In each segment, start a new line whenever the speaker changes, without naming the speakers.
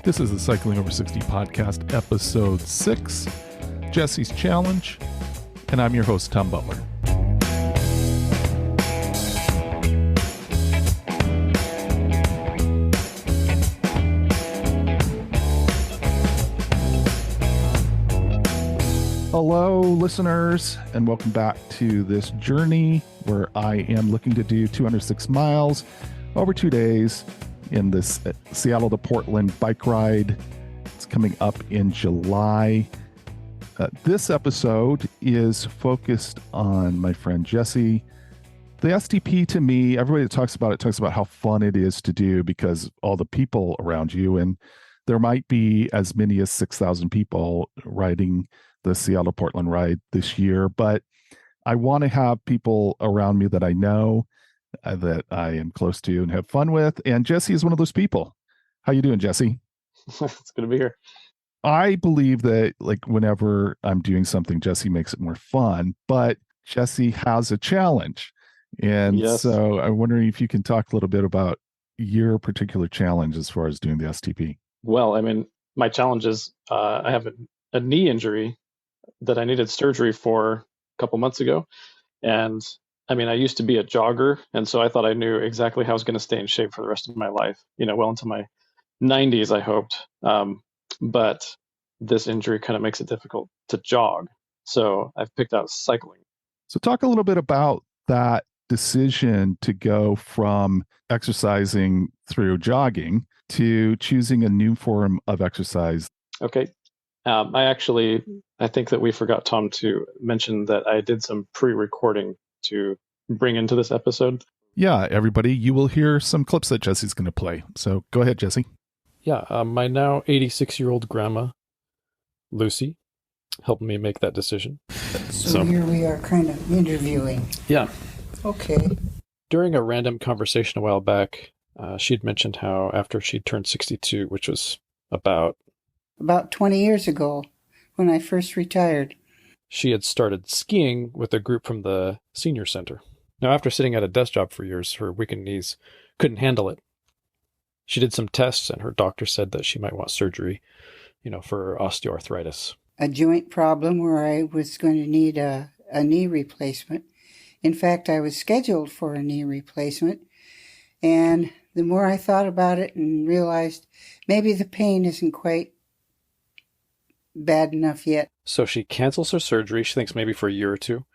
This is the Cycling Over 60 podcast, episode 6, Jesse's Challenge, and I'm your host, Tom Butler. Hello, listeners, and welcome back to this journey where I am looking to do 206 miles over 2 days in this Seattle to Portland bike ride. It's coming up in July. This episode is focused on my friend Jesse. The STP, to me, everybody that talks about it talks about how fun it is to do because all the people around you, and there might be as many as 6,000 people riding the Seattle Portland ride this year, but I want to have people around me that I know, that I am close to and have fun with, and Jesse is one of those people. How you doing, Jesse?
It's good to be here.
I believe that like whenever I'm doing something, Jesse makes it more fun, but Jesse has a challenge. And
Yes.
So I'm wondering if you can talk a little bit about your particular challenge as far as doing the STP.
Well, I mean, my challenge is I have a knee injury that I needed surgery for a couple months ago. And I mean, I used to be a jogger, and so I thought I knew exactly how I was going to stay in shape for the rest of my life, well into my 90s, I hoped. But this injury kind of makes it difficult to jog. So I've picked out cycling.
So talk a little bit about that decision to go from exercising through jogging to choosing a new form of exercise.
Okay. I think that we forgot, Tom, to mention that I did some pre-recording to bring into this episode.
Yeah, everybody, you will hear some clips that Jesse's going to play. So go ahead, Jesse.
Yeah, my now 86-year-old grandma, Lucy, helped me make that decision.
So here we are kind of interviewing.
Yeah.
Okay.
During a random conversation a while back, she'd mentioned how after she'd turned 62, which was about
20 years ago when I first retired,
she had started skiing with a group from the senior center. Now, after sitting at a desk job for years, her weakened knees couldn't handle it. She did some tests, and her doctor said that she might want surgery, for osteoarthritis.
a joint problem where I was going to need a knee replacement. In fact, I was scheduled for a knee replacement, and the more I thought about it and realized maybe the pain isn't quite bad enough yet.
So she cancels her surgery, she thinks maybe for a year or two,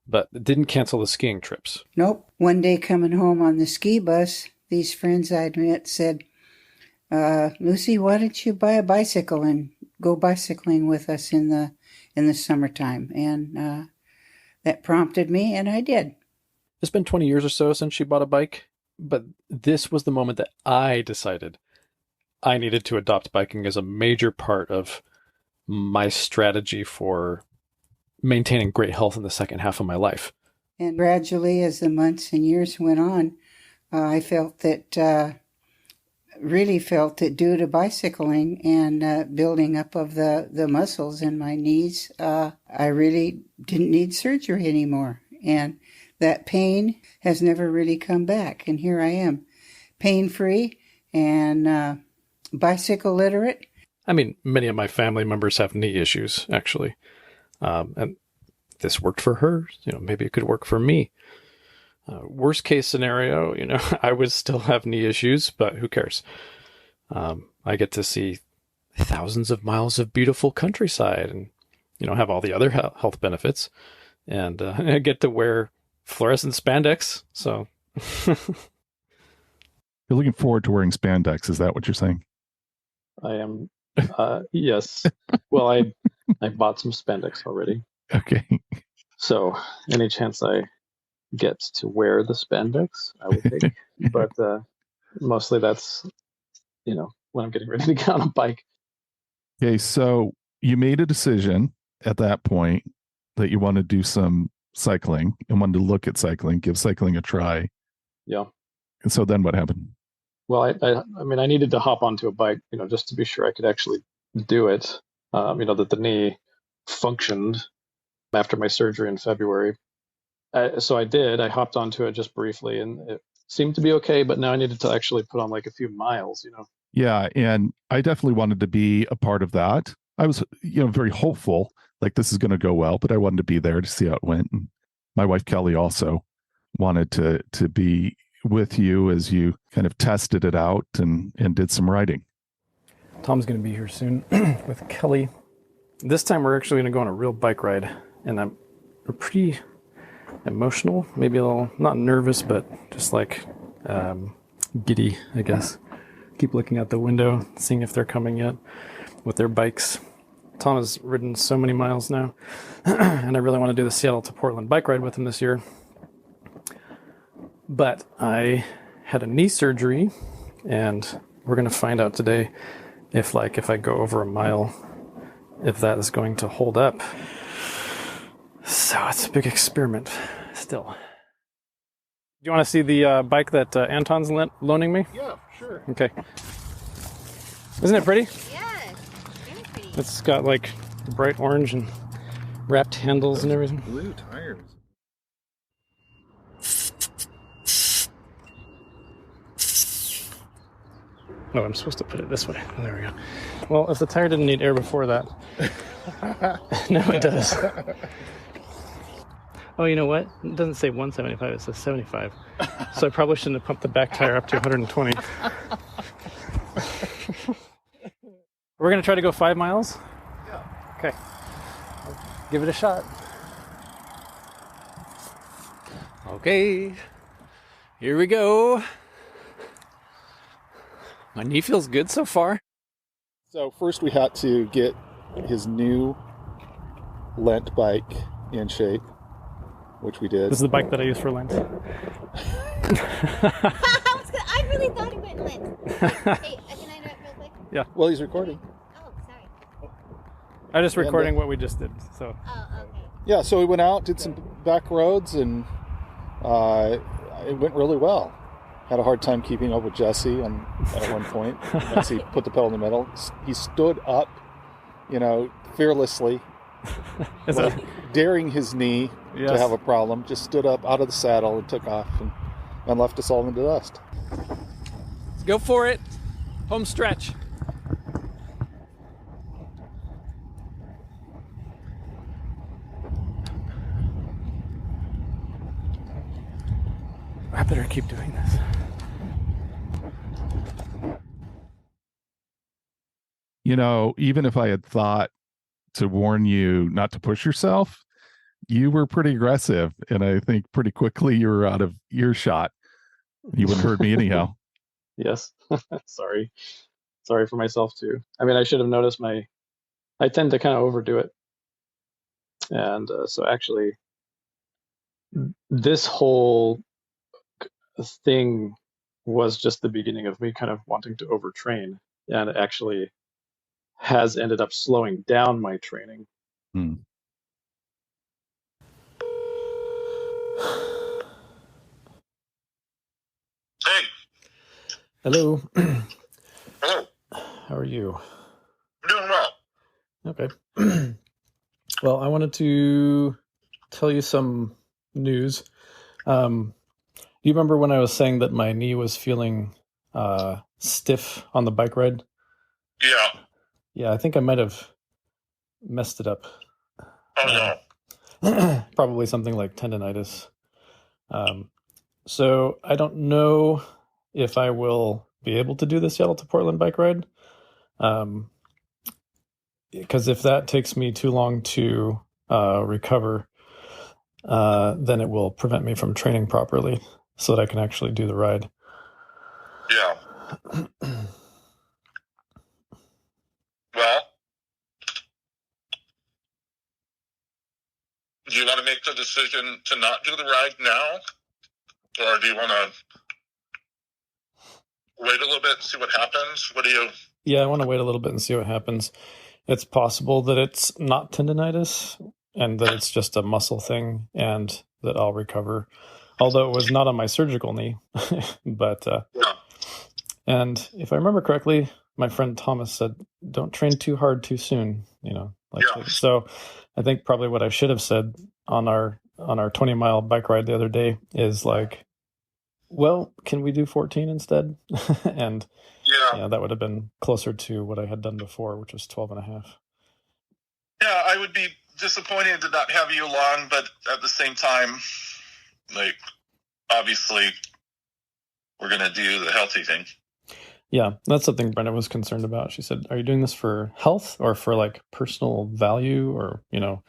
but didn't cancel the skiing trips.
Nope. One day coming home on the ski bus, these friends I'd met said, Lucy, why don't you buy a bicycle and go bicycling with us in the summertime? And that prompted me, and I did.
It's been 20 years or so since she bought a bike, but this was the moment that I decided I needed to adopt biking as a major part of my strategy for maintaining great health in the second half of my life.
And gradually, as the months and years went on, I really felt that due to bicycling and building up of the muscles in my knees, I really didn't need surgery anymore. And that pain has never really come back. And here I am, pain-free and bicycle literate.
I mean, many of my family members have knee issues, actually. And this worked for her. Maybe it could work for me. Worst case scenario, I would still have knee issues, but who cares? I get to see thousands of miles of beautiful countryside and, have all the other health benefits. And I get to wear fluorescent spandex. So
You're looking forward to wearing spandex. Is that what you're saying?
I am. Yes. Well, I bought some spandex already.
Okay.
So any chance I get to wear the spandex, I will take. But mostly that's, when I'm getting ready to get on a bike.
Okay, so you made a decision at that point that you want to do some cycling and wanted to look at cycling, give cycling a try.
Yeah.
And so then what happened?
Well, I needed to hop onto a bike, just to be sure I could actually do it. That the knee functioned after my surgery in February. So I did. I hopped onto it just briefly, and it seemed to be okay. But now I needed to actually put on like a few miles,
Yeah, and I definitely wanted to be a part of that. I was, very hopeful, like this is going to go well, but I wanted to be there to see how it went. And my wife Kelly also wanted to be with you as you kind of tested it out and did some writing.
Tom's going to be here soon with Kelly. This time we're actually going to go on a real bike ride, and I'm pretty emotional, maybe a little, not nervous, but just like giddy, I guess. Keep looking out the window, seeing if they're coming yet with their bikes. Tom has ridden so many miles now, and I really want to do the Seattle to Portland bike ride with him this year. But I had a knee surgery, and we're going to find out today if I go over a mile, if that is going to hold up. So it's a big experiment still. Do you want to see the bike that Anton's loaning me?
Yeah, sure.
Okay. Isn't it pretty?
Yeah, very pretty.
It's got like bright orange and wrapped handles and everything.
Blue tires.
Oh, I'm supposed to put it this way. Oh, there we go. Well, if the tire didn't need air before that. Now it does. Oh, you know what? It doesn't say 175, it says 75. So I probably shouldn't have pumped the back tire up to 120. We're going to try to go 5 miles?
Yeah.
Okay. Give it a shot. Okay. Here we go. My knee feels good so far.
So first we had to get his new Lent bike in shape, which we did.
This is the bike that I use for Lent.
I really thought it went lit. Hey, can I do it real quick?
Yeah.
Well, he's recording.
Oh, sorry.
I'm just recording what we just did. So.
Oh, okay.
Yeah, so we went out, did some back roads, and it went really well. Had a hard time keeping up with Jesse at one point as he put the pedal in the middle. He stood up, fearlessly, daring his knee to have a problem. Just stood up out of the saddle and took off and left us all in the dust.
Let's go for it. Home stretch. I better keep doing this.
Even if I had thought to warn you not to push yourself, you were pretty aggressive. And I think pretty quickly you were out of earshot. You wouldn't hurt me anyhow.
Yes. Sorry for myself too. I mean, I should have noticed I tend to kind of overdo it. And so actually this whole thing was just the beginning of me kind of wanting to overtrain, and it actually has ended up slowing down my training.
Hey.
Hello.
Hello.
How are you?
I'm doing well.
Okay. Well, I wanted to tell you some news. Do you remember when I was saying that my knee was feeling stiff on the bike ride?
Yeah.
Yeah, I think I might have messed it up.
Oh, no.
Probably something like tendonitis. So I don't know if I will be able to do the Seattle to Portland bike ride. Because if that takes me too long to recover, then it will prevent me from training properly so that I can actually do the ride.
Yeah. Well, do you want to make the decision to not do the ride now? Or do you want to wait a little bit and see what happens?
Yeah, I want to wait a little bit and see what happens. It's possible that it's not tendonitis and that it's just a muscle thing and that I'll recover. Although it was not on my surgical knee. But,
Yeah.
And if I remember correctly, my friend Thomas said, don't train too hard too soon,
Yeah.
So I think probably what I should have said on our 20-mile bike ride the other day is like, well, can we do 14 instead? And
Yeah.
that would have been closer to what I had done before, which was 12 and a half.
Yeah, I would be disappointed to not have you along, but at the same time, like, obviously, we're going to do the healthy thing.
Yeah, that's something Brenda was concerned about. She said, "Are you doing this for health or for like personal value or,
Yeah.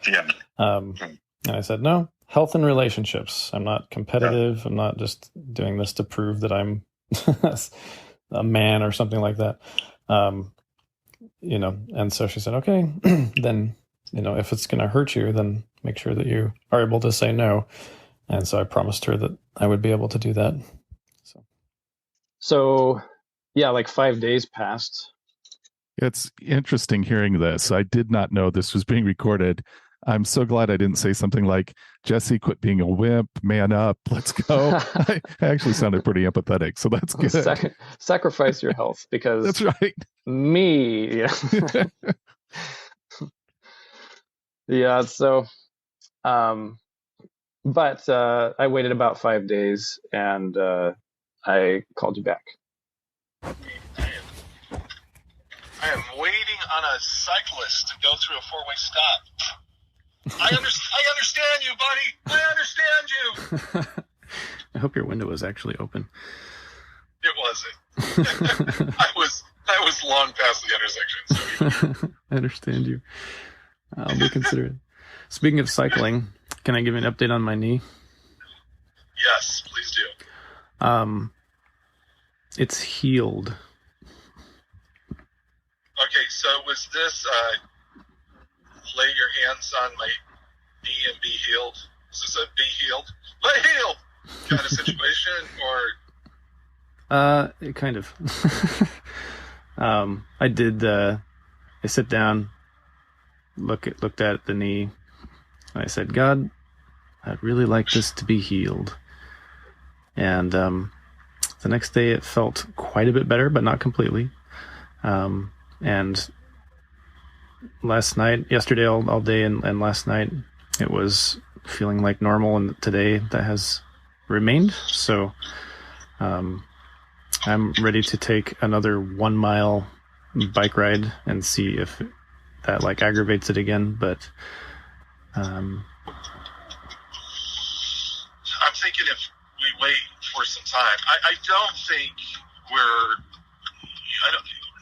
And I said, "No, health and relationships. I'm not competitive. I'm not just doing this to prove that I'm a man or something like that." And so she said, "Okay, then, if it's going to hurt you, then make sure that you are able to say no." And so I promised her that I would be able to do that.
So yeah, like 5 days passed.
It's interesting hearing this. I did not know this was being recorded. I'm so glad I didn't say something like, Jesse, quit being a wimp, man up, let's go. I actually sounded pretty empathetic, so that's good.
Sacrifice your health because
That's right.
Me. Yeah. Yeah. So, but I waited about 5 days and I called you back.
I am waiting on a cyclist to go through a four-way stop. I understand you, buddy. I understand you.
I hope your window was actually open.
It wasn't. I was long past the intersection. So.
I understand you. I'll be considerate. Speaking of cycling, can I give you an update on my knee?
Yes, please do.
It's healed.
Okay, so was this lay your hands on my knee and be healed? Is this a be healed, lay healed kind of situation, or?
Kind of. I did. I sit down, looked at the knee, and I said, "God, I'd really like this to be healed." And the next day, it felt quite a bit better, but not completely. And yesterday all day and last night, it was feeling like normal, and today that has remained. So I'm ready to take another 1 mile bike ride and see if that like aggravates it again. But
I'm thinking if we wait for some time, I don't think I'm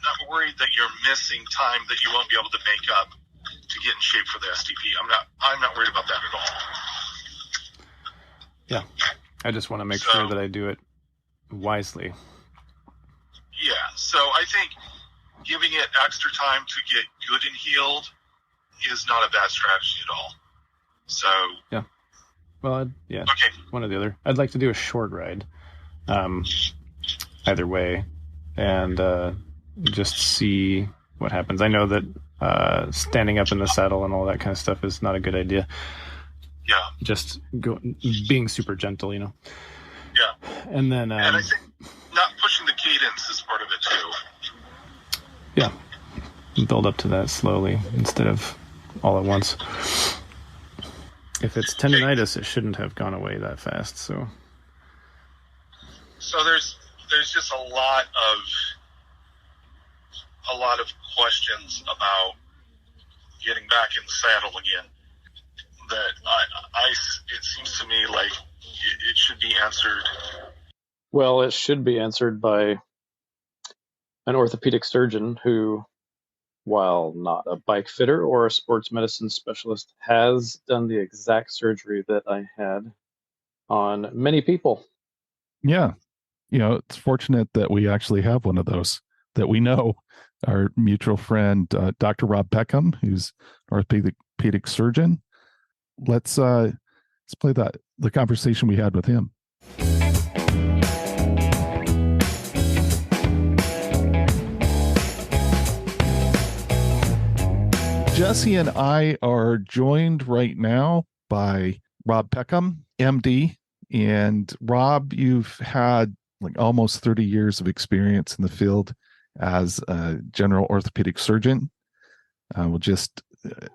not worried that you're missing time that you won't be able to make up to get in shape for the STP. I'm not worried about that at all.
Yeah, I just want to make sure that I do it wisely.
Yeah, so I think giving it extra time to get good and healed is not a bad strategy at all. So
yeah, well, yeah,
okay,
one or the other. I'd like to do a short ride, either way, and just see what happens. I know that standing up in the saddle and all that kind of stuff is not a good idea.
Yeah,
just being super gentle,
Yeah,
and then
and I think not pushing the cadence is part of it too.
Yeah, build up to that slowly instead of all at once. If it's tendonitis, it shouldn't have gone away that fast. So
there's just a lot of questions about getting back in the saddle again. That it seems to me like it should be answered.
Well, it should be answered by an orthopedic surgeon who, while not a bike fitter or a sports medicine specialist, has done the exact surgery that I had on many people.
Yeah. It's fortunate that we actually have one of those that we know. Our mutual friend, Dr. Robyn Peckham, who's an orthopedic surgeon. Let's play the conversation we had with him. Jesse and I are joined right now by Robyn Peckham, MD. And Rob, you've had like almost 30 years of experience in the field as a general orthopedic surgeon. We'll just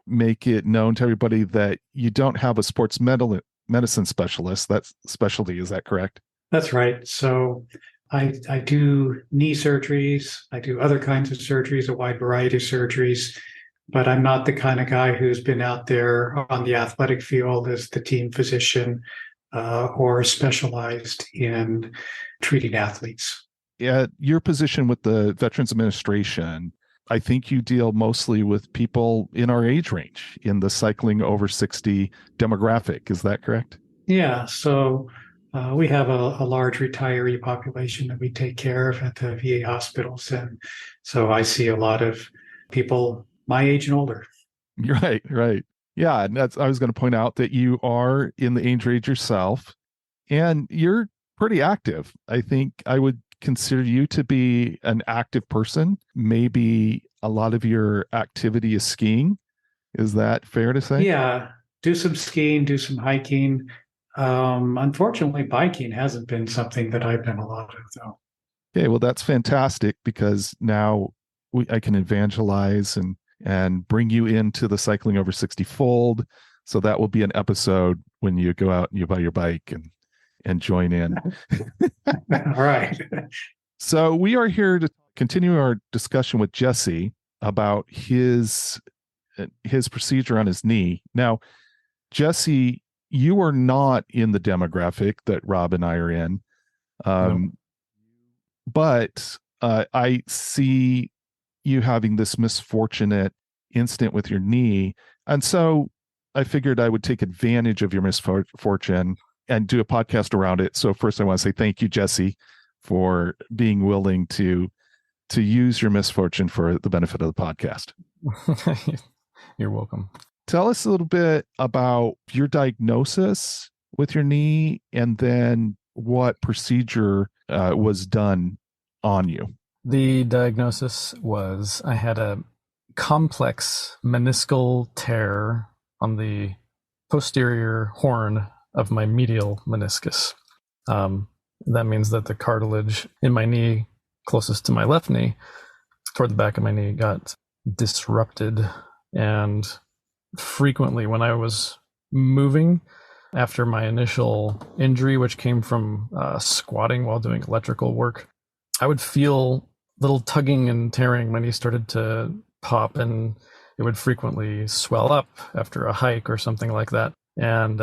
make it known to everybody that you don't have a sports medicine specialist. That's specialty. Is that correct?
That's right. So I do knee surgeries. I do other kinds of surgeries, a wide variety of surgeries, but I'm not the kind of guy who's been out there on the athletic field as the team physician or specialized in treating athletes.
At your position with the Veterans Administration, I think you deal mostly with people in our age range in the cycling over 60 demographic. Is that correct?
Yeah. So we have a large retiree population that we take care of at the VA hospitals. And so I see a lot of people my age and older.
Right, right. Yeah, and I was going to point out that you are in the age range yourself, and you're pretty active. I think I would consider you to be an active person. Maybe a lot of your activity is skiing. Is that fair to say?
Yeah. Do some skiing, do some hiking. Unfortunately, biking hasn't been something that I've done a lot of, though.
Okay, well, that's fantastic because now I can evangelize and bring you into the cycling over 60 fold. So that will be an episode when you go out and you buy your bike and join in.
All right.
So we are here to continue our discussion with Jesse about his procedure on his knee. Now, Jesse, you are not in the demographic that Rob and I are in.
No.
But I see you having this misfortunate incident with your knee. And so I figured I would take advantage of your misfortune and do a podcast around it. So first I want to say thank you, Jesse, for being willing to use your misfortune for the benefit of the podcast.
You're welcome.
Tell us a little bit about your diagnosis with your knee and then what procedure was done on you.
The diagnosis was I had a complex meniscal tear on the posterior horn of my medial meniscus. That means that the cartilage in my knee closest to my left knee, toward the back of my knee, got disrupted. And frequently when I was moving after my initial injury, which came from squatting while doing electrical work, I would feel little tugging and tearing. My knee started to pop and it would frequently swell up after a hike or something like that. And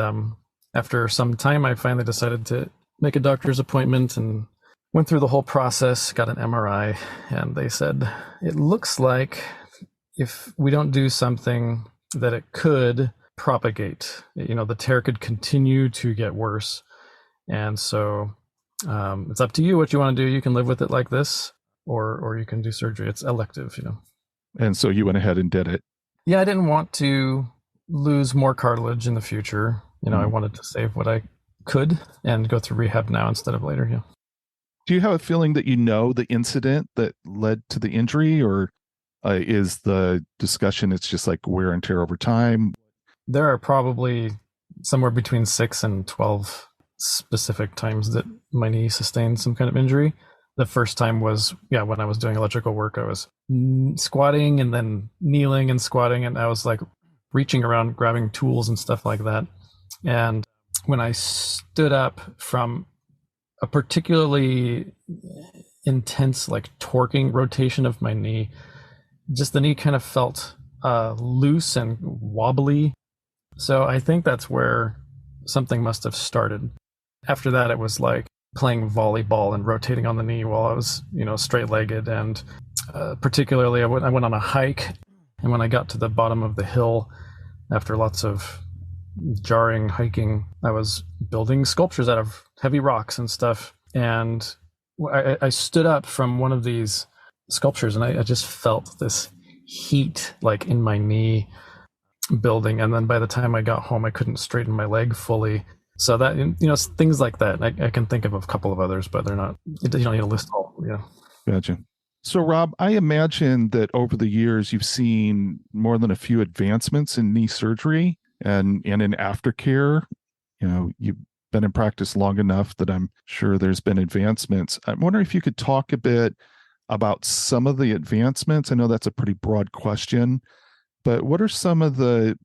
after some time, I finally decided to make a doctor's appointment and went through the whole process, got an MRI, and they said, it looks like if we don't do something that it could propagate, the tear could continue to get worse. And so it's up to you what you want to do. You can live with it like this, or you can do surgery. It's elective,
And so you went ahead and did it.
Yeah, I didn't want to lose more cartilage in the future. I wanted to save what I could and go through rehab now instead of later. Yeah.
Do you have a feeling that the incident that led to the injury, or is the discussion it's just like wear and tear over time?
There are probably somewhere between 6 and 12 specific times that my knee sustained some kind of injury. The first time was, when I was doing electrical work, I was squatting and then kneeling and squatting, and I was like reaching around, grabbing tools and stuff like that. And when I stood up from a particularly intense, like torquing rotation of my knee, just the knee kind of felt loose and wobbly. So I think that's where something must have started. After that, it was like playing volleyball and rotating on the knee while I was, straight-legged. And particularly, I went on a hike. And when I got to the bottom of the hill, after lots of jarring hiking, I was building sculptures out of heavy rocks and stuff. And I stood up from one of these sculptures, and I just felt this heat like in my knee building. And then by the time I got home, I couldn't straighten my leg fully. So that, things like that. I can think of a couple of others, but they're not, you don't need to list all. Yeah.
Gotcha. So Rob, I imagine that over the years, you've seen more than a few advancements in knee surgery and in aftercare. You've been in practice long enough that I'm sure there's been advancements. I'm wondering if you could talk a bit about some of the advancements. I know that's a pretty broad question, but what are some of the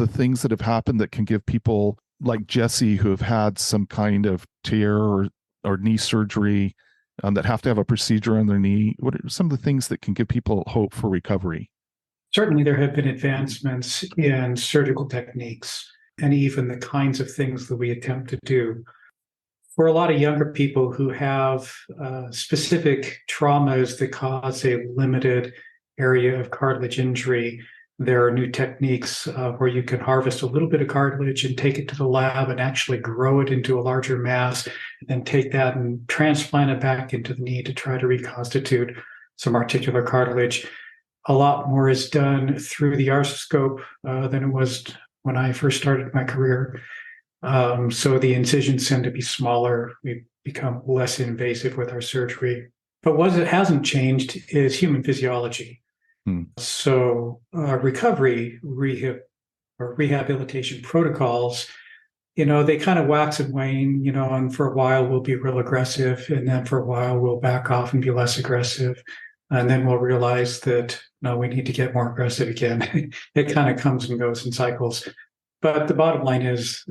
things that have happened that can give people like Jesse, who have had some kind of tear or or knee surgery that have to have a procedure on their knee? What are some of the things that can give people hope for recovery?
Certainly, there have been advancements in surgical techniques and even the kinds of things that we attempt to do. For a lot of younger people who have specific traumas that cause a limited area of cartilage injury, there are new techniques where you can harvest a little bit of cartilage and take it to the lab and actually grow it into a larger mass, and then take that and transplant it back into the knee to try to reconstitute some articular cartilage. A lot more is done through the arthroscope than it was when I first started my career. So the incisions tend to be smaller. We become less invasive with our surgery. But what it hasn't changed is human physiology. So recovery, rehabilitation protocols, they kind of wax and wane, and for a while we'll be real aggressive, and then for a while we'll back off and be less aggressive. And then we'll realize that, no, we need to get more aggressive again. It kind of comes and goes in cycles. But the bottom line is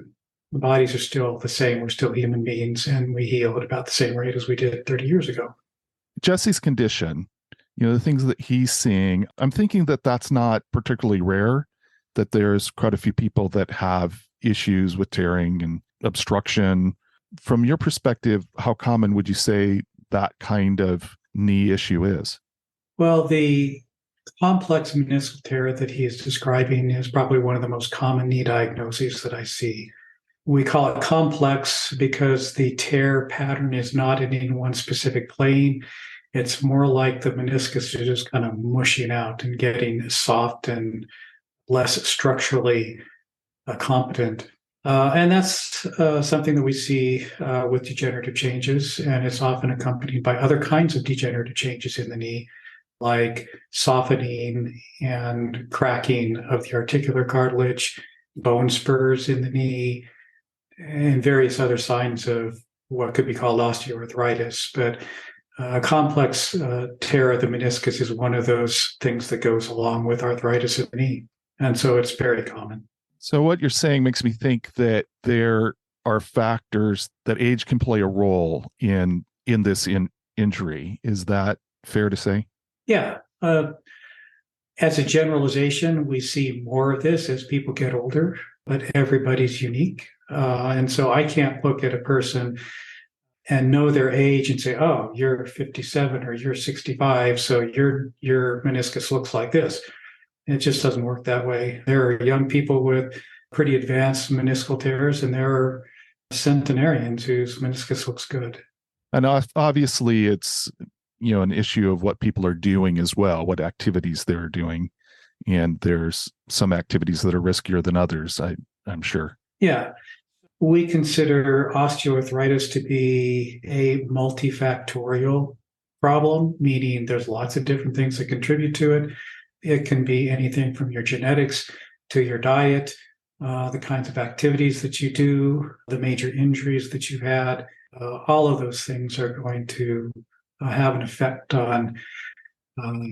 the bodies are still the same. We're still human beings, and we heal at about the same rate as we did 30 years ago.
Jesse's condition, the things that he's seeing, I'm thinking that that's not particularly rare, that there's quite a few people that have issues with tearing and obstruction. From your perspective, how common would you say that kind of knee issue is?
Well, the complex meniscal tear that he is describing is probably one of the most common knee diagnoses that I see. We call it complex because the tear pattern is not in any one specific plane. It's more like the meniscus is just kind of mushing out and getting soft and less structurally competent. And that's something that we see with degenerative changes, and it's often accompanied by other kinds of degenerative changes in the knee, like softening and cracking of the articular cartilage, bone spurs in the knee, and various other signs of what could be called osteoarthritis. But complex tear of the meniscus is one of those things that goes along with arthritis of the knee. And so it's very common.
So what you're saying makes me think that there are factors that age can play a role in this injury. Is that fair to say?
Yeah. As a generalization, we see more of this as people get older, but everybody's unique. And so I can't look at a person and know their age and say, oh, you're 57 or you're 65, so your meniscus looks like this. It just doesn't work that way. There are young people with pretty advanced meniscal tears, and there are centenarians whose meniscus looks good.
And obviously it's, an issue of what people are doing as well, what activities they're doing. And there's some activities that are riskier than others, I'm sure.
Yeah. We consider osteoarthritis to be a multifactorial problem, meaning there's lots of different things that contribute to it. It can be anything from your genetics to your diet, the kinds of activities that you do, the major injuries that you've had. All of those things are going to have an effect on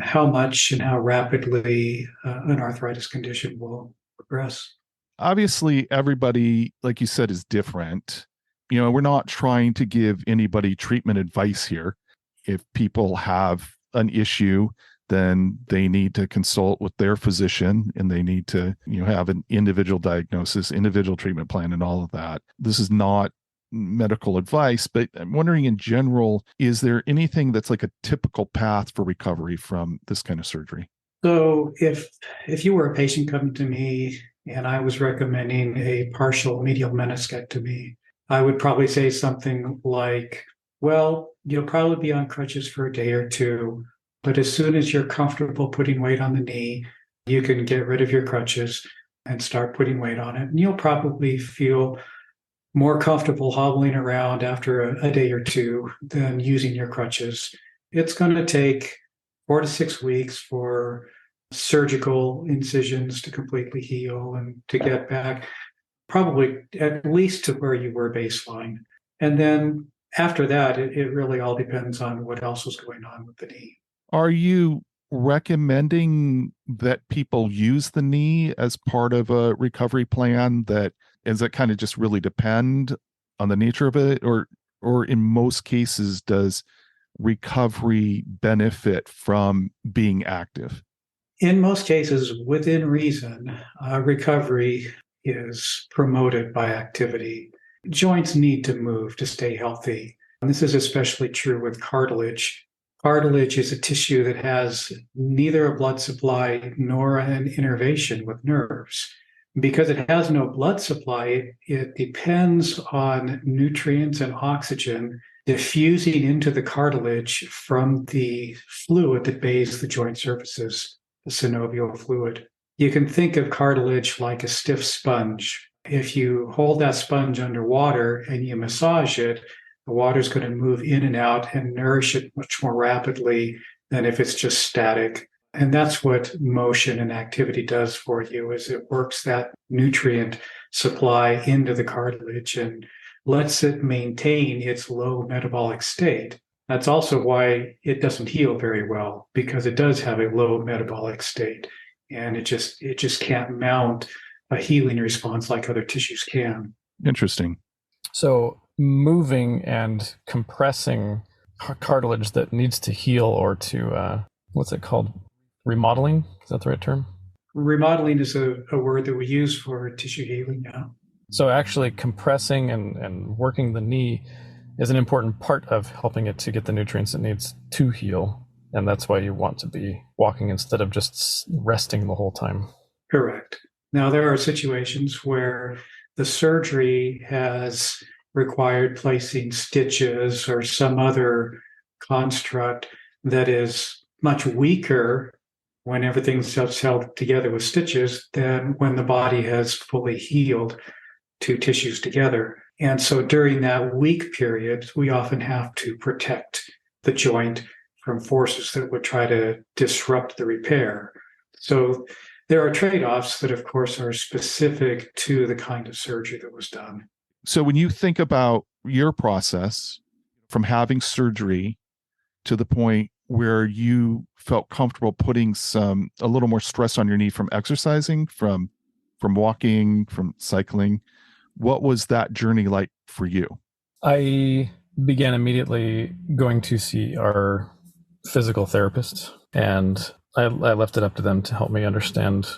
how much and how rapidly an arthritis condition will progress.
Obviously, everybody, like you said, is different. We're not trying to give anybody treatment advice here. If people have an issue, then they need to consult with their physician, and they need to, have an individual diagnosis, individual treatment plan, and all of that. This is not medical advice, but I'm wondering in general, is there anything that's like a typical path for recovery from this kind of surgery?
So if you were a patient coming to me and I was recommending a partial medial meniscectomy, I would probably say something like, well, you'll probably be on crutches for a day or two, but as soon as you're comfortable putting weight on the knee, you can get rid of your crutches and start putting weight on it. And you'll probably feel more comfortable hobbling around after a day or two than using your crutches. It's going to take 4 to 6 weeks for surgical incisions to completely heal and to get back probably at least to where you were baseline. And then after that, it really all depends on what else was going on with the knee.
Are you recommending that people use the knee as part of a recovery plan? Does it kind of just really depend on the nature of it? Or or in most cases, does recovery benefit from being active?
In most cases, within reason, recovery is promoted by activity. Joints need to move to stay healthy. And this is especially true with cartilage. Cartilage is a tissue that has neither a blood supply nor an innervation with nerves. Because it has no blood supply, it depends on nutrients and oxygen diffusing into the cartilage from the fluid that bathes the joint surfaces, the synovial fluid. You can think of cartilage like a stiff sponge. If you hold that sponge underwater and you massage it, the water is going to move in and out and nourish it much more rapidly than if it's just static. And that's what motion and activity does for you, is it works that nutrient supply into the cartilage and lets it maintain its low metabolic state. That's also why it doesn't heal very well, because it does have a low metabolic state, and it just can't mount a healing response like other tissues can.
Interesting.
So moving and compressing cartilage that needs to heal, or to what's it called? Remodeling? Is that the right term?
Remodeling is a word that we use for tissue healing now.
So actually compressing and working the knee is an important part of helping it to get the nutrients it needs to heal. And that's why you want to be walking instead of just resting the whole time.
Correct. Now, there are situations where the surgery has required placing stitches or some other construct that is much weaker when everything's just held together with stitches than when the body has fully healed two tissues together. And so during that weak period, we often have to protect the joint from forces that would try to disrupt the repair. So there are trade-offs that, of course, are specific to the kind of surgery that was done.
So when you think about your process from having surgery to the point where you felt comfortable putting a little more stress on your knee from exercising, from walking, from cycling, what was that journey like for you?
I began immediately going to see our physical therapist, and I left it up to them to help me understand,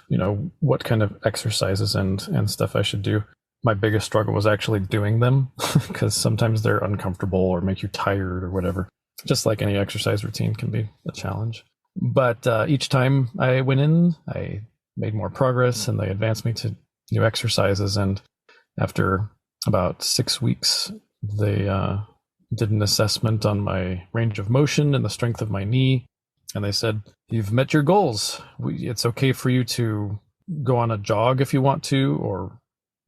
what kind of exercises and stuff I should do. My biggest struggle was actually doing them because sometimes they're uncomfortable or make you tired or whatever. Just like any exercise routine can be a challenge. But each time I went in, I made more progress, and they advanced me to new exercises. And after about 6 weeks, they did an assessment on my range of motion and the strength of my knee. And they said, "You've met your goals. It's okay for you to go on a jog if you want to, or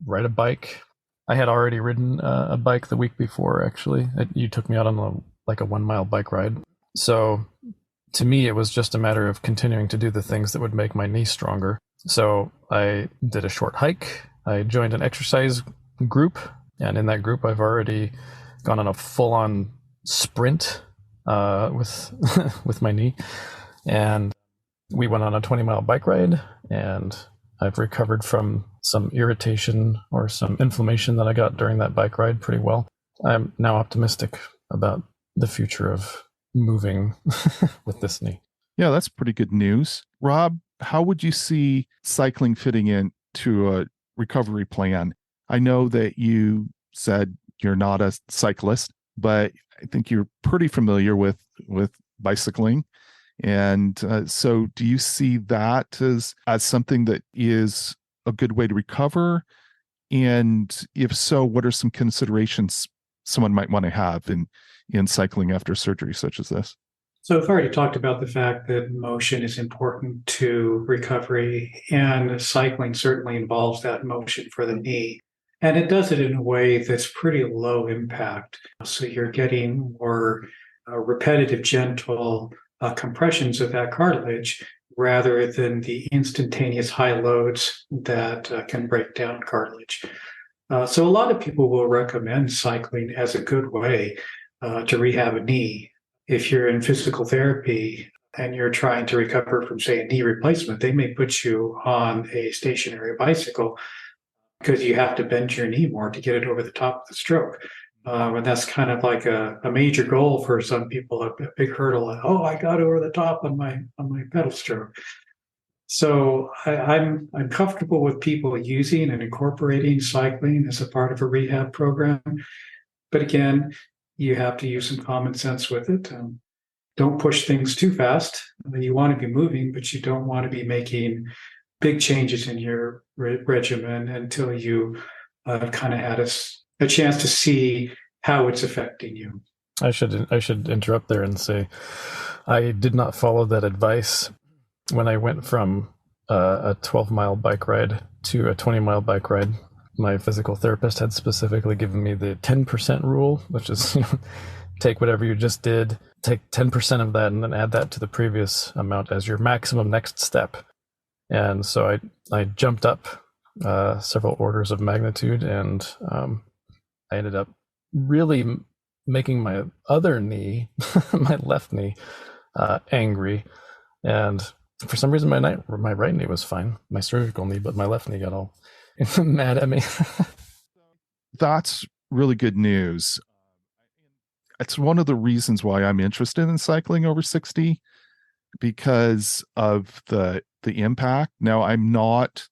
ride a bike." I had already ridden a bike the week before, actually. You took me out on a 1 mile bike ride. So to me, it was just a matter of continuing to do the things that would make my knee stronger. So I did a short hike. I joined an exercise group, and in that group, I've already gone on a full-on sprint with my knee. And we went on a 20-mile bike ride, and I've recovered from some irritation or some inflammation that I got during that bike ride pretty well. I'm now optimistic about the future of moving with this knee.
Yeah, that's pretty good news. Rob, how would you see cycling fitting into a recovery plan? I know that you said you're not a cyclist, but I think you're pretty familiar with bicycling. And so do you see that as something that is a good way to recover? And if so, what are some considerations someone might want to have in cycling after surgery such as this?
So I've already talked about the fact that motion is important to recovery, and cycling certainly involves that motion for the knee. And it does it in a way that's pretty low impact. So you're getting more repetitive, gentle compressions of that cartilage rather than the instantaneous high loads that can break down cartilage. So a lot of people will recommend cycling as a good way to rehab a knee. If you're in physical therapy and you're trying to recover from, say, a knee replacement, they may put you on a stationary bicycle because you have to bend your knee more to get it over the top of the stroke. And that's kind of like a major goal for some people, a big hurdle. Like, oh, I got over the top on my pedal stroke. So I'm comfortable with people using and incorporating cycling as a part of a rehab program. But again, you have to use some common sense with it. Don't push things too fast. You want to be moving, but you don't want to be making big changes in your regimen until you kind of had a chance to see how it's affecting you.
I should interrupt there and say I did not follow that advice when I went from a 12-mile bike ride to a 20-mile bike ride. My physical therapist had specifically given me the 10% rule, which is, take whatever you just did, take 10% of that, and then add that to the previous amount as your maximum next step. And so I jumped up several orders of magnitude, and I ended up really making my other knee, my left knee, angry. And for some reason, my right knee was fine, my surgical knee, but my left knee got all mad at me.
That's really good news. It's one of the reasons why I'm interested in cycling over 60, because of the impact. Now, I'm not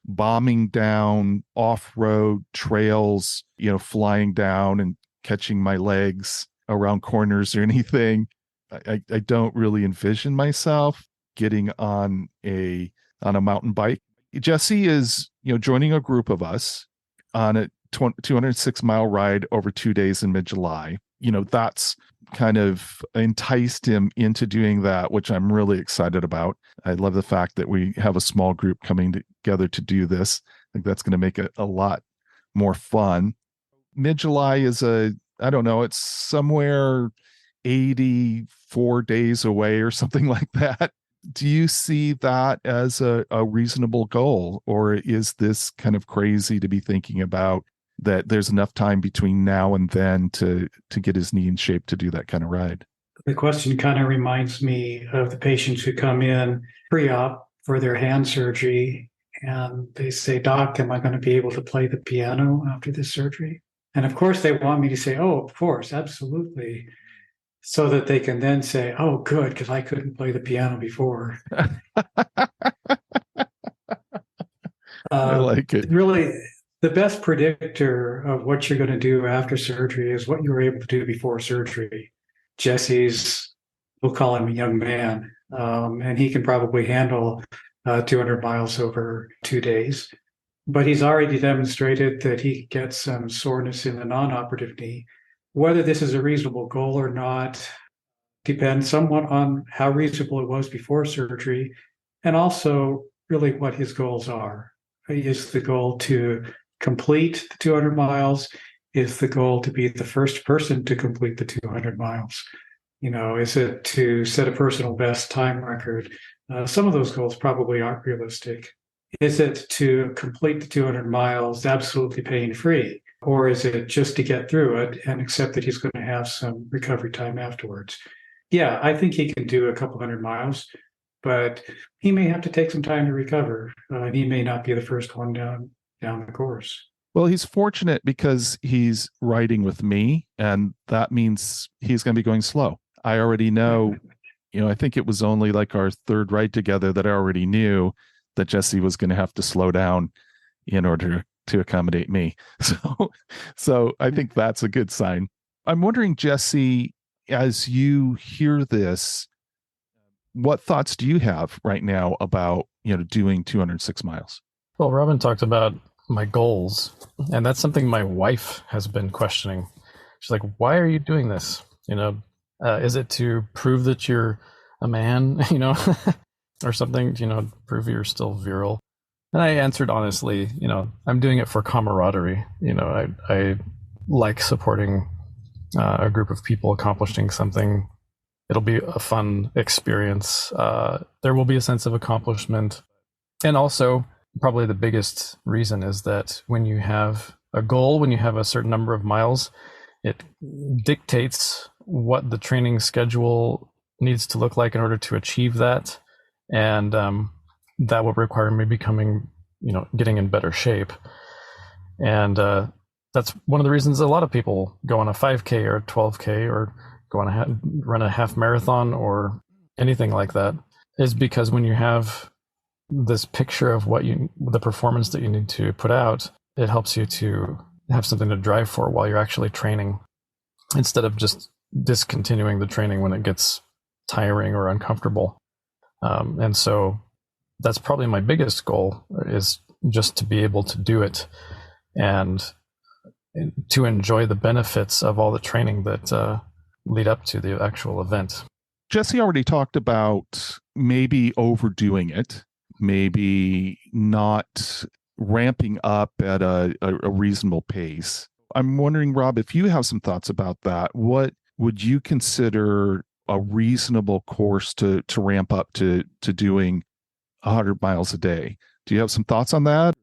bombing down off-road trails, flying down and catching my legs around corners or anything. I don't really envision myself getting on a mountain bike. Jesse is, joining a group of us on a 206-mile ride over 2 days in mid-July. That's kind of enticed him into doing that, which I'm really excited about. I love the fact that we have a small group coming together to do this. I think that's going to make it a lot more fun. Mid-July is I don't know, it's somewhere 84 days away or something like that. Do you see that as a reasonable goal, or is this kind of crazy to be thinking about that there's enough time between now and then to get his knee in shape to do that kind of ride?
The question kind of reminds me of the patients who come in pre-op for their hand surgery, and they say, "Doc, am I going to be able to play the piano after this surgery?" And of course, they want me to say, "Oh, of course, absolutely," so that they can then say, "Oh, good, because I couldn't play the piano before."
I like it.
Really, the best predictor of what you're going to do after surgery is what you were able to do before surgery. Jesse's, we'll call him a young man, and he can probably handle 200 miles over 2 days. But he's already demonstrated that he gets some soreness in the non-operative knee. Whether this is a reasonable goal or not depends somewhat on how reasonable it was before surgery, and also really what his goals are. Is the goal to complete the 200 miles? Is the goal to be the first person to complete the 200 miles? Is it to set a personal best time record? Some of those goals probably aren't realistic. Is it to complete the 200 miles absolutely pain-free? Or is it just to get through it and accept that he's going to have some recovery time afterwards? Yeah, I think he can do a couple hundred miles, but he may have to take some time to recover. He may not be the first one down the course.
Well, he's fortunate because he's riding with me, and that means he's going to be going slow. I already know, I think it was only like our third ride together that I already knew that Jesse was going to have to slow down in order to accommodate me. So I think that's a good sign. I'm wondering, Jesse, as you hear this, what thoughts do you have right now about, doing 206 miles?
Well, Robyn talked about my goals, and that's something my wife has been questioning. She's like, "Why are you doing this? Is it to prove that you're a man, or something, prove you're still virile?" And I answered honestly, I'm doing it for camaraderie. I like supporting a group of people accomplishing something. It'll be a fun experience. There will be a sense of accomplishment. And also, probably the biggest reason is that when you have a goal, when you have a certain number of miles, it dictates what the training schedule needs to look like in order to achieve that. And that will require me becoming, getting in better shape. And That's one of the reasons a lot of people go on a 5K or a 12K or go on run a half marathon or anything like that, is because when you have this picture of the performance that you need to put out, it helps you to have something to drive for while you're actually training, instead of just discontinuing the training when it gets tiring or uncomfortable. And so that's probably my biggest goal, is just to be able to do it and to enjoy the benefits of all the training that lead up to the actual event.
Jesse already talked about maybe overdoing it, maybe not ramping up at a reasonable pace. I'm wondering, Rob, if you have some thoughts about that. What would you consider a reasonable course to ramp up to doing 100 miles a day? Do you have some thoughts on that?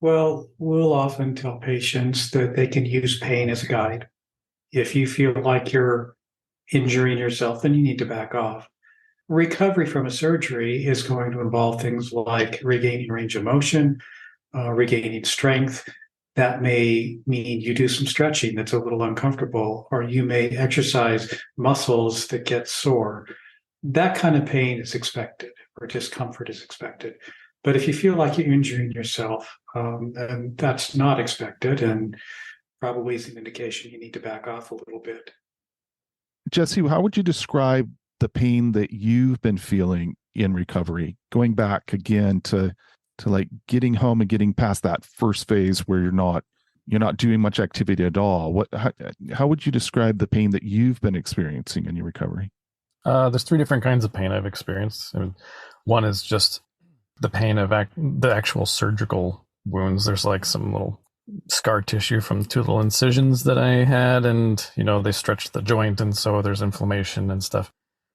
Well, we'll often tell patients that they can use pain as a guide. If you feel like you're injuring yourself, then you need to back off. Recovery from a surgery is going to involve things like regaining range of motion, regaining strength. That may mean you do some stretching that's a little uncomfortable, or you may exercise muscles that get sore. That kind of pain is expected, or discomfort is expected. But if you feel like you're injuring yourself, then that's not expected, and probably is an indication you need to back off a little bit.
Jesse, how would you describe the pain that you've been feeling in recovery? Going back again to like getting home and getting past that first phase where you're not doing much activity at all. How would you describe the pain that you've been experiencing in your recovery?
There's 3 different kinds of pain I've experienced. I mean, one is just the pain of the actual surgical wounds. There's like some little scar tissue from 2 little incisions that I had, and they stretched the joint, and so there's inflammation and stuff.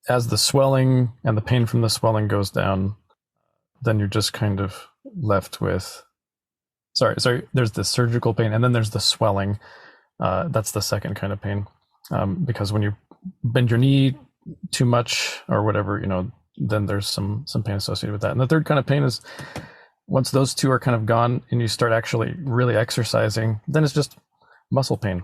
As the swelling and the pain from the swelling goes down, then you're just kind of left with there's the surgical pain, and then there's the swelling. That's the second kind of pain, because when you bend your knee too much or whatever, then there's some pain associated with that. And the third kind of pain is once those 2 are kind of gone and you start actually really exercising, then it's just muscle pain.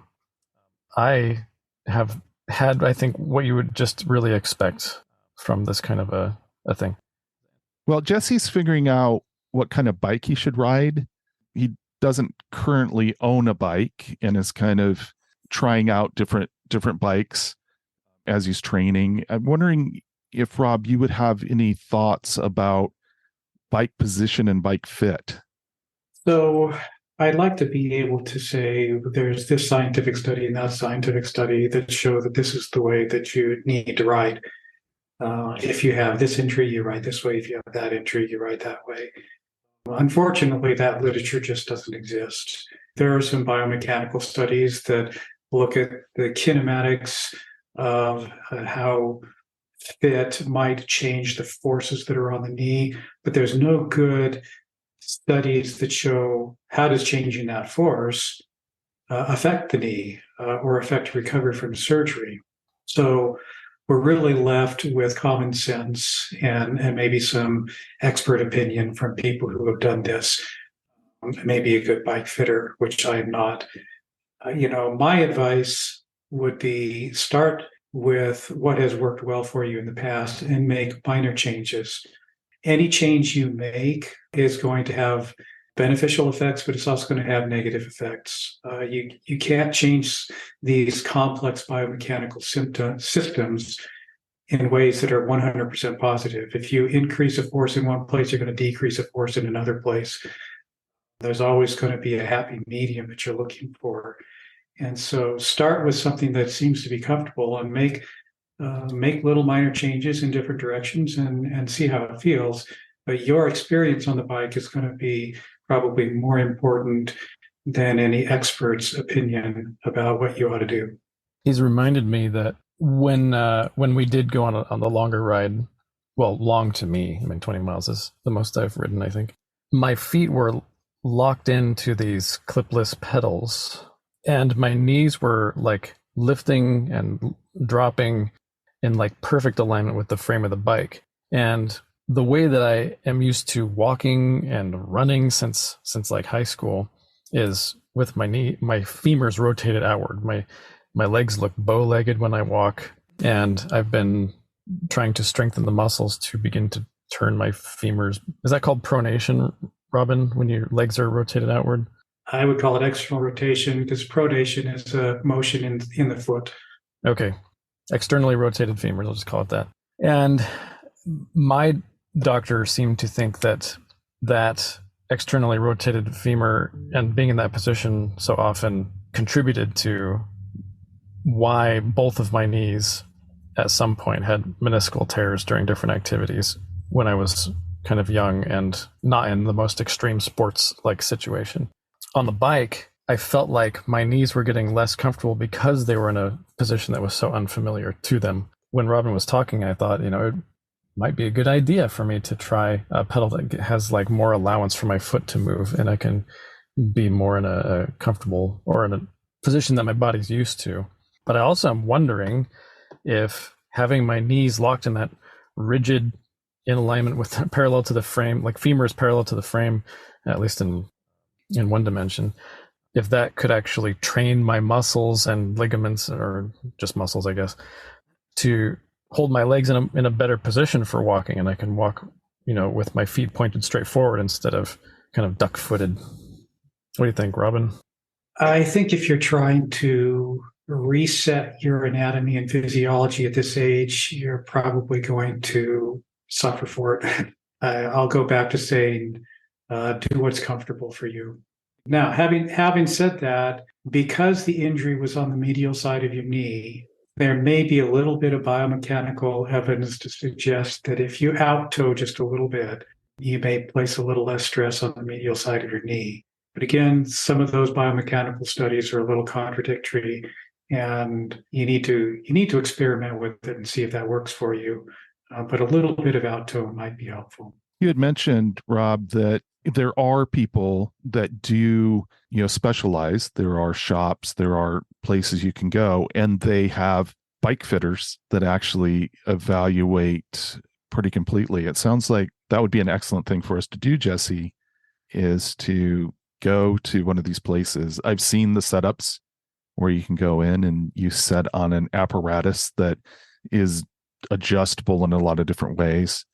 I have had, I think, what you would just really expect from this kind of a thing.
Well, Jesse's figuring out what kind of bike he should ride. He doesn't currently own a bike and is kind of trying out different bikes as he's training. I'm wondering if, Rob, you would have any thoughts about bike position and bike fit.
So I'd like to be able to say there's this scientific study and that scientific study that show that this is the way that you need to ride. If you have this injury, you ride this way. If you have that injury, you ride that way. Unfortunately, that literature just doesn't exist. There are some biomechanical studies that look at the kinematics of how fit might change the forces that are on the knee, but there's no good studies that show how does changing that force affect the knee or affect recovery from surgery. So we're really left with common sense and maybe some expert opinion from people who have done this. Maybe a good bike fitter, which I am not. My advice would be start with what has worked well for you in the past and make minor changes. Any change you make is going to have beneficial effects, but it's also going to have negative effects. You can't change these complex biomechanical systems in ways that are 100% positive. If you increase a force in one place, you're going to decrease a force in another place. There's always going to be a happy medium that you're looking for. And so start with something that seems to be comfortable and make little minor changes in different directions and see how it feels. But your experience on the bike is going to be probably more important than any expert's opinion about what you ought to do.
He's reminded me that when we did go on the longer ride, well, long to me, 20 miles is the most I've ridden, I think. My feet were locked into these clipless pedals, and my knees were like lifting and dropping in like perfect alignment with the frame of the bike. And the way that I am used to walking and running since like high school, is with my knee, my femurs rotated outward. My legs look bow-legged when I walk, and I've been trying to strengthen the muscles to begin to turn my femurs. Is that called pronation, Robyn, when your legs are rotated outward?
I would call it external rotation because pronation is a motion in the foot.
Okay. Externally rotated femurs, I'll just call it that. And my doctor seemed to think that externally rotated femur and being in that position so often contributed to why both of my knees at some point had meniscal tears during different activities when I was kind of young and not in the most extreme sports like situation. On the bike, I felt like my knees were getting less comfortable because they were in a position that was so unfamiliar to them. When Robyn was talking, I thought, it might be a good idea for me to try a pedal that has like more allowance for my foot to move, and I can be more in a comfortable or in a position that my body's used to. But I also am wondering if having my knees locked in that rigid in alignment with parallel to the frame, like femurs parallel to the frame, at least in one dimension, if that could actually train my muscles and ligaments, or just muscles, I guess, to hold my legs in a better position for walking, and I can walk, with my feet pointed straight forward instead of kind of duck-footed. What do you think, Robyn?
I think if you're trying to reset your anatomy and physiology at this age, you're probably going to suffer for it. I'll go back to saying, do what's comfortable for you. Now, having said that, because the injury was on the medial side of your knee, there may be a little bit of biomechanical evidence to suggest that if you out-toe just a little bit, you may place a little less stress on the medial side of your knee. But again, some of those biomechanical studies are a little contradictory, and you need to experiment with it and see if that works for you. But a little bit of out-toe might be helpful.
You had mentioned, Rob, that there are people that do, specialize. There are shops, there are places you can go, and they have bike fitters that actually evaluate pretty completely. It sounds like that would be an excellent thing for us to do, Jesse, is to go to one of these places. I've seen the setups where you can go in and you set on an apparatus that is adjustable in a lot of different ways,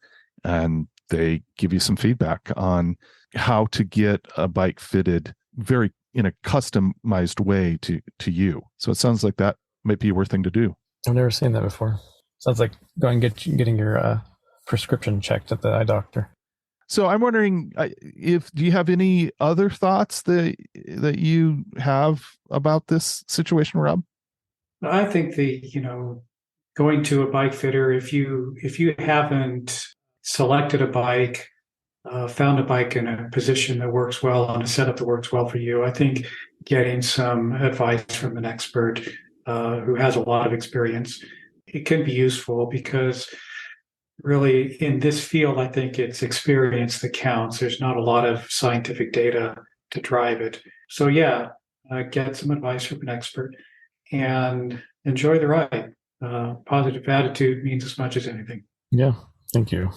and they give you some feedback on how to get a bike fitted very in a customized way to you. So it sounds like that might be a worth thing to do.
I've never seen that before. Sounds like going getting your prescription checked at the eye doctor.
So I'm wondering, do you have any other thoughts that you have about this situation, Rob?
I think going to a bike fitter, if you haven't selected a bike, found a bike in a position that works well, on a setup that works well for you, I think getting some advice from an expert who has a lot of experience, it can be useful, because really in this field, I think it's experience that counts. There's not a lot of scientific data to drive it. So get some advice from an expert and enjoy the ride. Positive attitude means as much as anything.
Yeah, thank you.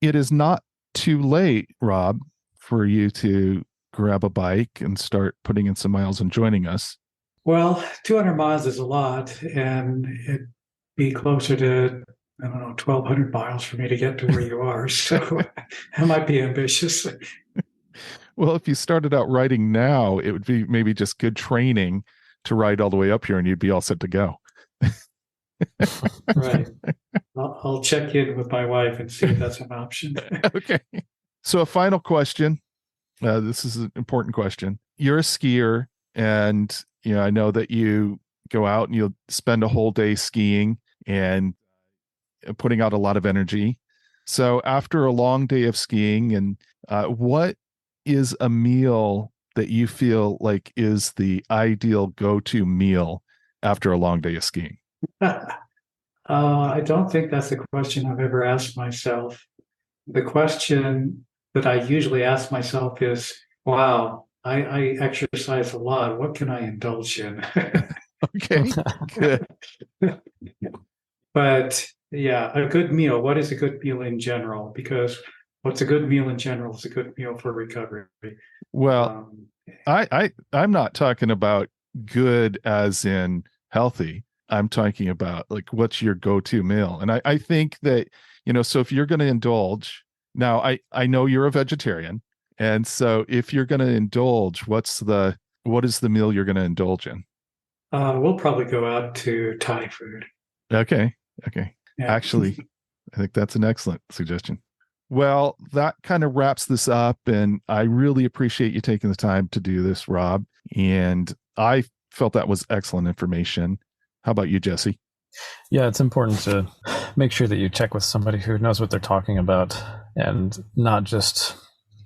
It is not too late, Rob, for you to grab a bike and start putting in some miles and joining us.
Well, 200 miles is a lot, and it'd be closer to, 1,200 miles for me to get to where you are. So that might be ambitious.
Well, if you started out riding now, it would be maybe just good training to ride all the way up here, and you'd be all set to go.
Right. I'll check in with my wife and see if that's an option.
Okay. So a final question. This is an important question. You're a skier, and I know that you go out and you'll spend a whole day skiing and putting out a lot of energy. So after a long day of skiing, and what is a meal that you feel like is the ideal go-to meal after a long day of skiing?
I don't think that's a question I've ever asked myself. The question that I usually ask myself is, wow, I exercise a lot. What can I indulge in?
Okay, good.
But a good meal. What is a good meal in general? Because what's a good meal in general is a good meal for recovery.
Well, I'm not talking about good as in healthy. I'm talking about like what's your go-to meal. And I think that, so if you're going to indulge, now I know you're a vegetarian. And so if you're going to indulge, what is the meal you're going to indulge in?
We'll probably go out to Thai food.
Okay. Okay.
Yeah.
Actually, I think that's an excellent suggestion. Well, that kind of wraps this up, and I really appreciate you taking the time to do this, Rob. And I felt that was excellent information. How about you, Jesse?
Yeah, it's important to make sure that you check with somebody who knows what they're talking about and not just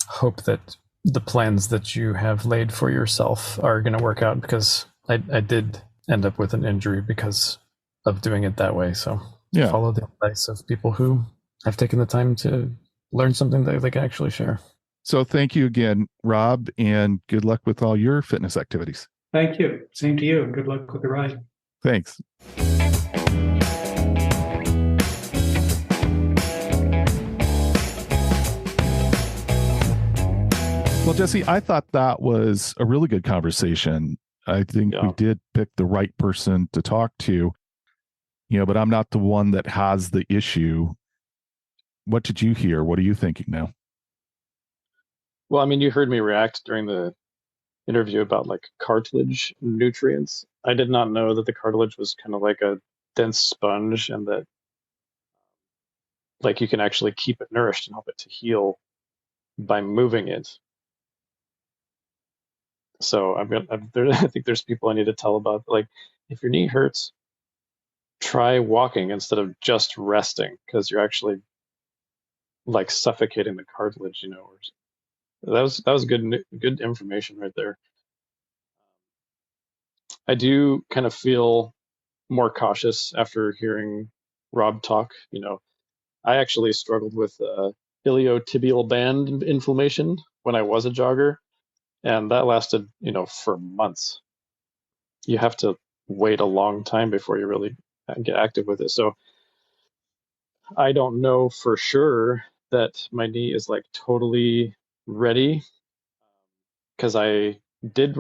hope that the plans that you have laid for yourself are going to work out, because I did end up with an injury because of doing it that way. So follow the advice of people who have taken the time to learn something that they can actually share.
So thank you again, Rob, and good luck with all your fitness activities.
Thank you. Same to you. Good luck with the ride.
Thanks. Well, Jesse, I thought that was a really good conversation. I think we did pick the right person to talk to, but I'm not the one that has the issue. What did you hear? What are you thinking now?
Well, I mean, you heard me react during the interview about like cartilage nutrients. I did not know that the cartilage was kind of like a dense sponge, and that like you can actually keep it nourished and help it to heal by moving it. So I think there's people I need to tell about, like, if your knee hurts, try walking instead of just resting, because you're actually like suffocating the cartilage. That was good information right there. I do kind of feel more cautious after hearing Rob talk. I actually struggled with iliotibial band inflammation when I was a jogger, and that lasted, for months. You have to wait a long time before you really get active with it. So I don't know for sure that my knee is like totally ready, because I did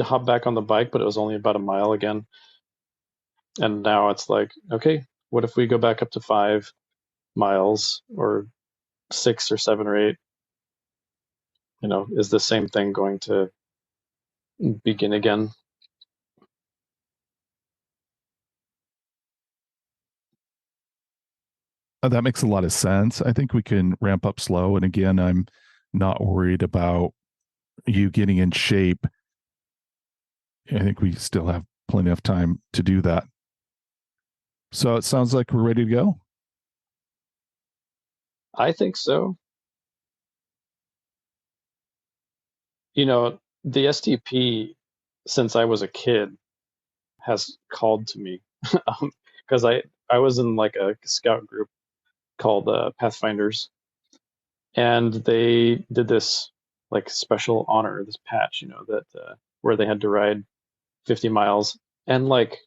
hop back on the bike, but it was only about a mile again. And now it's like, okay, what if we go back up to 5 miles or 6 or 7 or 8? Is the same thing going to begin again?
That makes a lot of sense. I think we can ramp up slow. And again, I'm not worried about you getting in shape. I think we still have plenty of time to do that. So it sounds like we're ready to go.
I think so. The STP, since I was a kid, has called to me, because I was in like a scout group called Pathfinders, and they did this like special honor, this patch, that where they had to ride 50 miles, and like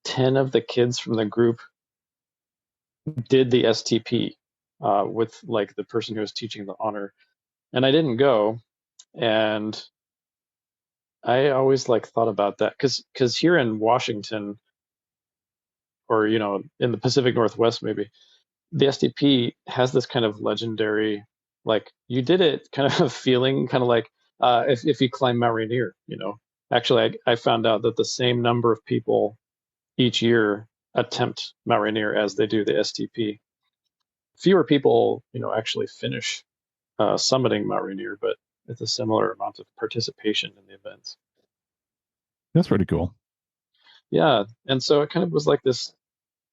10 of the kids from the group did the STP with like the person who was teaching the honor, and I didn't go. And I always like thought about that, because here in Washington, or in the Pacific Northwest, maybe the STP has this kind of legendary, like, you did it kind of feeling, kind of like if you climb Mount Rainier. Actually, I found out that the same number of people each year attempt Mount Rainier as they do the STP. Fewer people, actually finish summiting Mount Rainier, but it's a similar amount of participation in the events.
That's pretty cool.
Yeah, and so it kind of was like this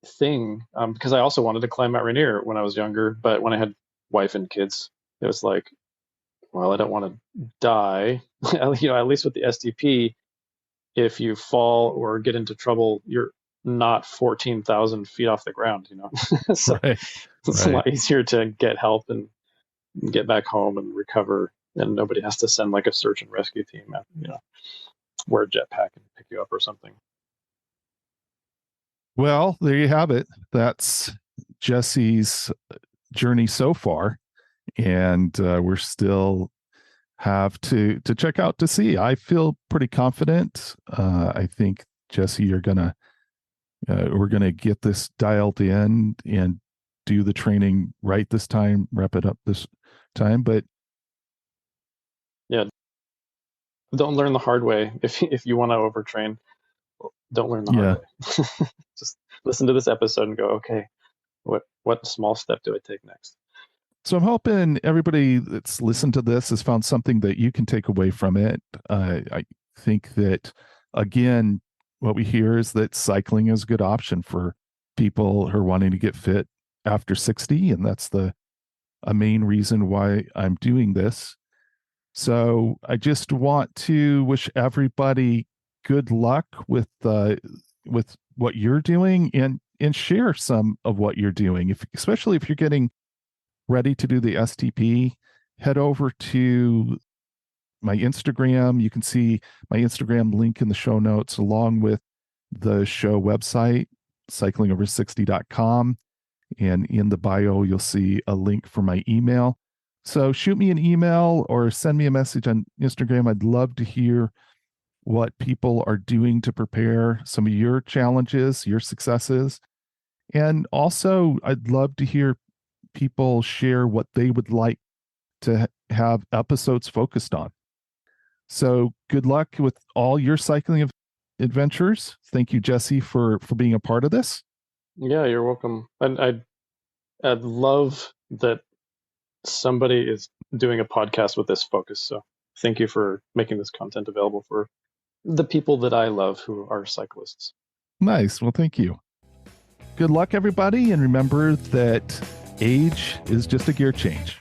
thing, because I also wanted to climb Mount Rainier when I was younger, but when I had wife and kids, it was like, well, I don't want to die. At least with the STP, if you fall or get into trouble, you're not 14,000 feet off the ground. So it's a lot easier to get help and get back home and recover, and nobody has to send like a search and rescue team, wear a jetpack and pick you up or something.
Well, there you have it. That's Jesse's journey so far. And we're still have to check out to see. I feel pretty confident. I think, Jesse, we're gonna get this dialed in and do the training right this time, wrap it up this time. But
Yeah, don't learn the hard way. If you want to overtrain, don't learn the hard way. Just listen to this episode and go, okay, what small step do I take next?
So I'm hoping everybody that's listened to this has found something that you can take away from it. I think that, again, what we hear is that cycling is a good option for people who are wanting to get fit after 60, and that's a main reason why I'm doing this. So I just want to wish everybody good luck with what you're doing, and share some of what you're doing, especially if you're getting ready to do the STP. Head over to my Instagram. You can see my Instagram link in the show notes, along with the show website, cyclingover60.com. And in the bio, you'll see a link for my email. So shoot me an email or send me a message on Instagram. I'd love to hear what people are doing to prepare, some of your challenges, your successes. And also, I'd love to hear people share what they would like to have episodes focused on. So good luck with all your cycling adventures. Thank you, Jesse, for being a part of this.
Yeah, you're welcome. And I'd love that somebody is doing a podcast with this focus. So thank you for making this content available for the people that I love who are cyclists.
Nice. Well, thank you. Good luck, everybody. And remember that age is just a gear change.